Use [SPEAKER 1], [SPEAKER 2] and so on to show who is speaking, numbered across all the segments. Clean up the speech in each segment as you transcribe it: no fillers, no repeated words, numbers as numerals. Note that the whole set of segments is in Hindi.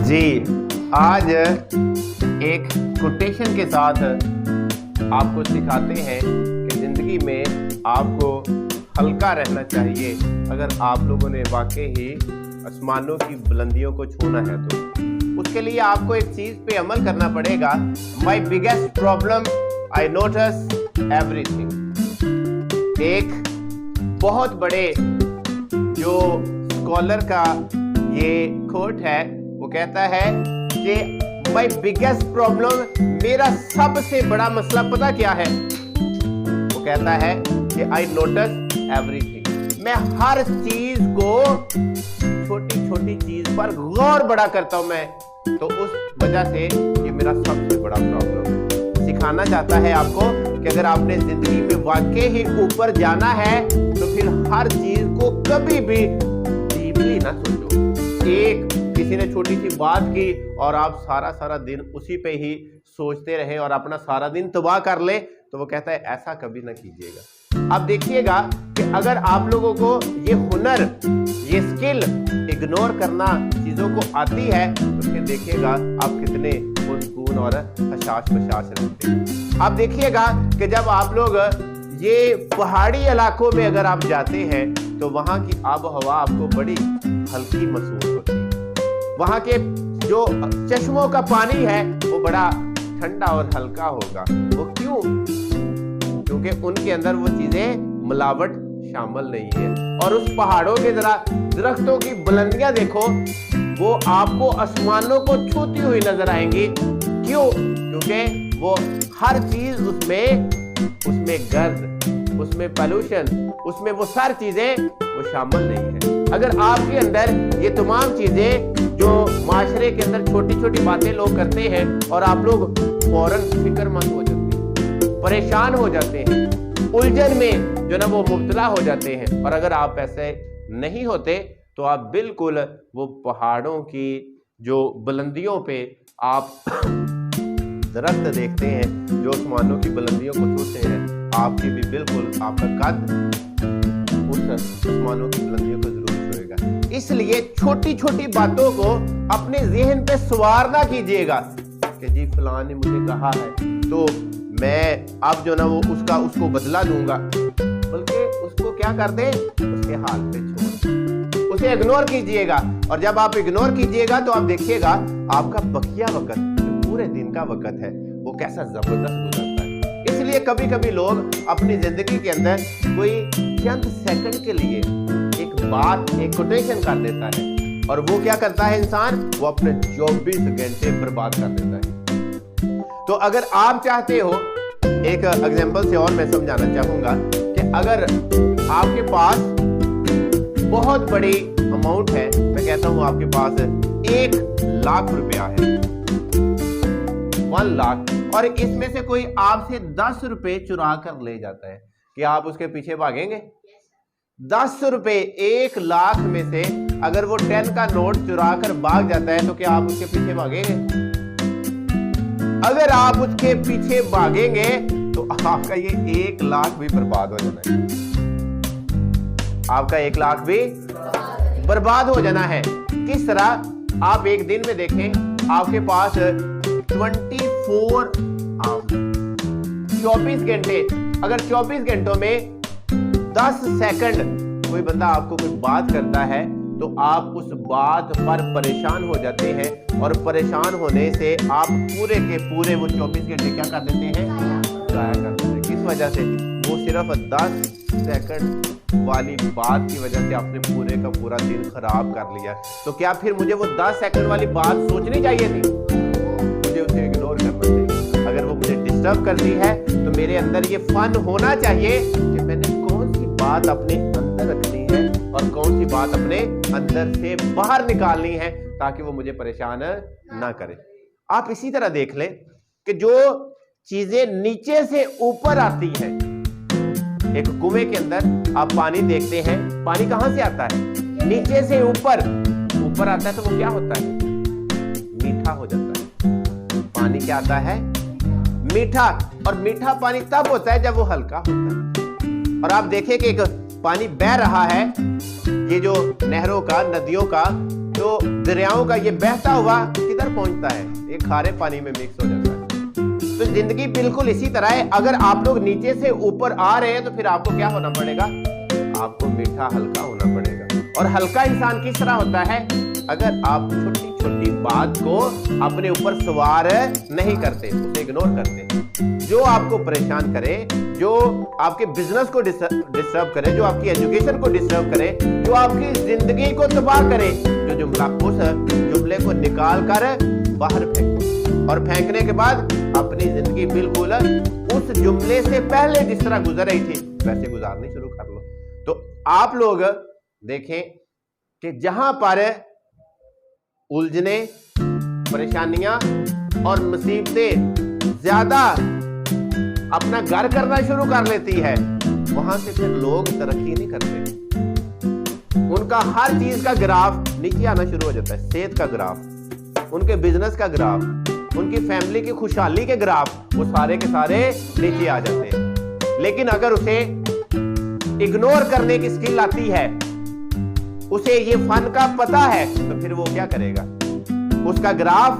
[SPEAKER 1] जी, आज एक कोटेशन के साथ आपको सिखाते हैं कि ज़िंदगी में आपको हल्का रहना चाहिए अगर आप लोगों ने वाकई ही आसमानों की बुलंदियों को छूना है तो उसके लिए आपको एक चीज़ पे अमल करना पड़ेगा। My biggest problem I notice everything. एक बहुत बड़े जो स्कॉलर का ये कोट है, वो कहता है कि माई बिगेस्ट प्रॉब्लम, मेरा सबसे बड़ा मसला पता क्या है? वो कहता है कि आई नोटिस एवरीथिंग। मैं हर चीज को, छोटी छोटी चीज पर गौर बड़ा करता हूं मैं, तो उस वजह से ये मेरा सबसे बड़ा प्रॉब्लम है। सिखाना चाहता है आपको कि अगर आपने जिंदगी में वाकई ही ऊपर जाना है तो फिर हर चीज को कभी भी डीपली ना सोचो। एक किसी ने छोटी सी बात की और आप सारा दिन उसी पे ही सोचते रहे और अपना सारा दिन तबाह कर ले, तो वो कहता है ऐसा कभी ना कीजिएगा। आप देखिएगा कि अगर आप लोगों को ये हुनर, ये स्किल इग्नोर करना चीजों को आती है तो फिर देखिएगा आप कितने सुकून और हशाश बशाश रहते हैं। आप देखिएगा कि जब आप लोग ये पहाड़ी इलाकों में अगर आप जाते हैं तो वहां की आबो हवा आपको बड़ी हल्की महसूस होती है। वहां के जो चश्मों का पानी है वो बड़ा ठंडा और हल्का होगा। वो क्यों? क्योंकि उनके अंदर वो चीजें मिलावट शामिल नहीं है। और उस पहाड़ों के जरा दरख्तों की बुलंदियां देखो, वो आपको आसमानों को छूती हुई नजर आएंगी। क्यों? क्योंकि वो हर चीज उसमें गर्द, उसमें पॉल्यूशन, उसमें वो सारी चीजें वो शामिल नहीं है। अगर आपके अंदर ये तमाम चीजें जो माशरे के अंदर छोटी छोटी बातें लोग करते हैं और आप लोग फौरन फिक्रमंद हो जाते हैं, परेशान हो जाते हैं, उलझन में जो ना वो मुब्तला हो जाते हैं। और अगर आप ऐसे नहीं होते तो आप बिल्कुल वो पहाड़ों की जो बुलंदियों पे आप दरख्त देखते हैं जो आसमानों की बुलंदियों को छूते हैं, आपकी भी बिल्कुल आपका कद उस आसमानों की बुलंदियों को जरूर छुएगा। इसलिए छोटी छोटी बातों को अपने ज़हन पे सवार ना कीजिएगा कि जी फलां ने मुझे कहा है तो मैं अब जो ना वो उसको बदला दूंगा, बल्कि उसको क्या कर दें, उसके हाल पे छोड़, उसे इग्नोर कीजिएगा। और जब आप इग्नोर कीजिएगा तो आप देखिएगा आपका बकिया वक्त, जो पूरे दिन का वक्त है, वो कैसा जबरदस्त गुजरता है। इसलिए कभी कभी लोग अपनी जिंदगी के अंदर कोई चंद सेकंड के लिए एक बात, एक कोटेशन कर देता है और वो क्या करता है इंसान, वो अपने 24 घंटे बर्बाद कर देता है। तो अगर आप चाहते हो, एक एग्जांपल से और मैं समझाना चाहूंगा कि अगर आपके पास बहुत बड़ी अमाउंट है, मैं कहता हूं आपके पास 1 लाख रुपया है, 1 लाख, और इसमें से कोई आपसे 10 रुपए चुरा कर ले जाता है, कि आप उसके पीछे भागेंगे? 10 रुपए 1 लाख में से अगर वो 10 का नोट चुरा कर भाग जाता है तो क्या आप उसके पीछे भागेंगे? अगर आप उसके पीछे भागेंगे तो आपका ये 1 लाख भी बर्बाद हो जाना है। आपका 1 लाख भी बर्बाद हो जाना है। किस तरह? आप एक दिन में देखें, आपके पास 24 घंटे, अगर 24 घंटों में 10 सेकंड कोई बंदा आपको कोई बात करता है तो आप उस बात पर परेशान हो जाते हैं, और परेशान होने से आप पूरे के पूरे वो 24 घंटे क्या कर देते हैं, जाया कर देते हैं। किस वजह से? वो सिर्फ 10 सेकंड वाली बात की वजह से आपने पूरे का पूरा दिन खराब कर लिया। तो क्या फिर मुझे वो 10 सेकंड वाली बात सोचनी चाहिए थी? मुझे उसे इग्नोर करना चाहिए। अगर वो मुझे डिस्टर्ब करती है तो मेरे अंदर ये फन होना चाहिए कि मैंने कौन सी बात अपने अंदर रखनी है और कौन सी बात अपने अंदर से बाहर निकालनी है, ताकि वो मुझे परेशान ना करे। आप इसी तरह देख लें कि जो चीजें नीचे से ऊपर आती हैं, एक कुएं के अंदर आप पानी देखते हैं, पानी कहां से आता है? नीचे से ऊपर आता है, तो वो क्या होता है? मीठा हो जाता है। पानी क्या आता है? मीठा। और मीठा पानी तब होता है जब वो हल्का होता है। और आप देखें कि एक पानी बह रहा है, ये जो नहरों का, नदियों का, तो दरियाओं का ये बहता हुआ किधर पहुंचता है? एक खारे पानी में मिक्स हो जाता है। तो जिंदगी बिल्कुल इसी तरह है। अगर आप लोग नीचे से ऊपर आ रहे हैं तो फिर आपको क्या होना पड़ेगा? आपको मीठा हल्का होना पड़ेगा। और हल्का इंसान किस तरह होता है? अगर आप छोटी छोटी बात को अपने ऊपर सवार नहीं करते, उसे इग्नोर करते। जो आपको परेशान करे, जो आपके बिजनेस को डिस्टर्ब करे, जो आपकी एजुकेशन को डिस्टर्ब करे, जो आपकी जिंदगी को तबाह करे, जो जुमला, उस जुमले को निकाल कर बाहर फेंको। और फेंकने के बाद अपनी जिंदगी बिल्कुल उस जुमले से पहले जिस तरह गुजर रही थी वैसे गुजारनी शुरू कर लो। तो आप लोग देखें कि जहां पर उलझने, परेशानियां और मुसीबतें ज्यादा अपना घर करना शुरू कर लेती है, वहां से फिर लोग तरक्की नहीं करते। उनका हर चीज का ग्राफ नीचे आना शुरू हो जाता है। सेहत का ग्राफ, उनके बिजनेस का ग्राफ, उनकी फैमिली की खुशहाली के ग्राफ, वो सारे के सारे नीचे आ जाते हैं। लेकिन अगर उसे इग्नोर करने की स्किल आती है, उसे ये फन का पता है, तो फिर वो क्या करेगा? उसका ग्राफ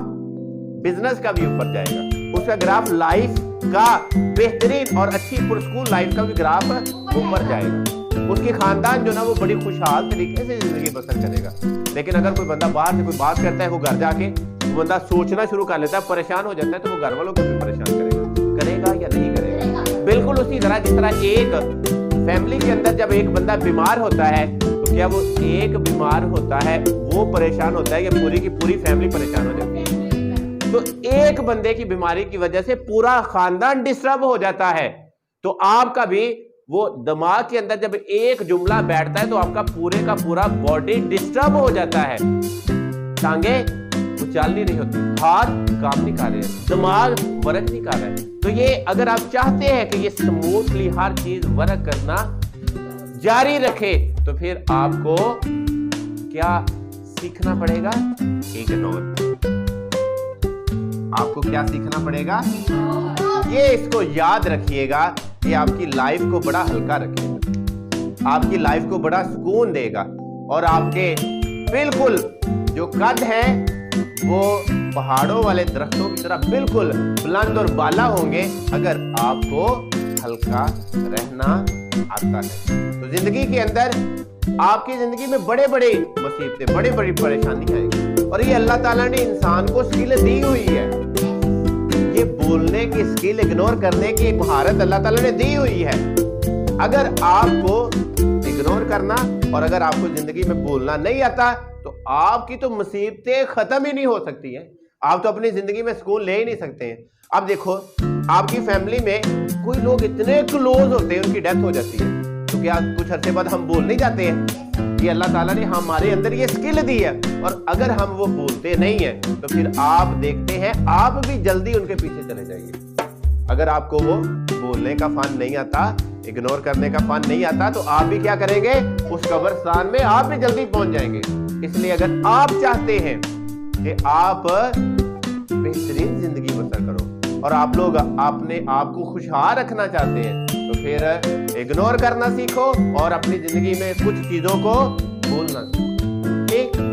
[SPEAKER 1] बिजनेस का भी ऊपर जाएगा, उसका ग्राफ लाइफ का बेहतरीन और अच्छी पुरस्कून लाइफ का भी ग्राफ ऊपर जाएगा। उसके खानदान जो ना वो बड़ी खुशहाल तरीके से जिंदगी बसर करेगा। लेकिन अगर कोई बंदा बाहर से कोई बात करता है, वो घर जाके वो बंदा सोचना शुरू कर लेता है, परेशान हो जाता है, तो वो घर वालों को भी परेशान करेगा या नहीं करेगा? बिल्कुल उसी तरह जिस तरह एक फैमिली के अंदर जब एक बंदा बीमार होता है, तो क्या वो एक बीमार होता है, वो परेशान होता है, या पूरी की पूरी फैमिली परेशान हो जाती है? तो एक बंदे की बीमारी की वजह से पूरा खानदान डिस्टर्ब हो जाता है। तो आपका भी वो दिमाग के अंदर जब एक जुमला बैठता है तो आपका पूरे का पूरा बॉडी डिस्टर्ब हो जाता है। टांगे वो चल नहीं रही होती, हाथ काम नहीं कर रहे, दिमाग वर्क नहीं कर रहा है। तो ये अगर आप चाहते हैं कि ये स्मूथली हर चीज वर्क करना जारी रखे, तो फिर आपको क्या सीखना पड़ेगा? इग्नोर। आपको क्या सीखना पड़ेगा? ये इसको याद रखिएगा, ये आपकी लाइफ को बड़ा हल्का रखेगा, आपकी लाइफ को बड़ा सुकून देगा, और आपके बिल्कुल जो कद है वो पहाड़ों वाले दरख्तों की तरह बिल्कुल बुलंद और बाला होंगे अगर आपको हल्का रहना आता है। तो जिंदगी के अंदर आपकी जिंदगी में बड़े बड़े मुसीबतें, बड़ी बड़ी परेशानी आएगी, और ये अल्लाह ताला ने इंसान को स्किल दी हुई है। ये बोलने की स्किल, इग्नोर करने की महारत अल्लाह ताला ने दी हुई है। अगर आपको इग्नोर करना और अगर आपको जिंदगी में बोलना नहीं आता, तो आपकी तो मुसीबतें खत्म ही नहीं हो सकती हैं। आप तो अपनी जिंदगी में सुकून ले ही नहीं सकते हैं। अब देखो, आपकी फैमिली में कोई लोग इतने क्लोज होते हैं, उनकी डेथ हो जाती है, तो क्या कुछ अरसे बाद हम बोल नहीं जाते हैं? ये अल्लाह ताला ने हमारे अंदर ये स्किल दी है, और अगर हम वो बोलते नहीं है तो फिर आप देखते हैं आप भी जल्दी उनके पीछे चले जाइए। अगर आपको वो बोलने का फन नहीं आता, इग्नोर करने का फन नहीं आता, तो आप भी क्या करेंगे? उस कब्रिस्तान में आप भी जल्दी पहुंच जाएंगे। इसलिए अगर आप चाहते हैं कि आप बेहतरीन जिंदगी बसर करो और आप लोग अपने आप को खुशहाल रखना चाहते हैं, तो फिर इग्नोर करना सीखो और अपनी जिंदगी में कुछ चीजों को भूलना सीखो। ठीक?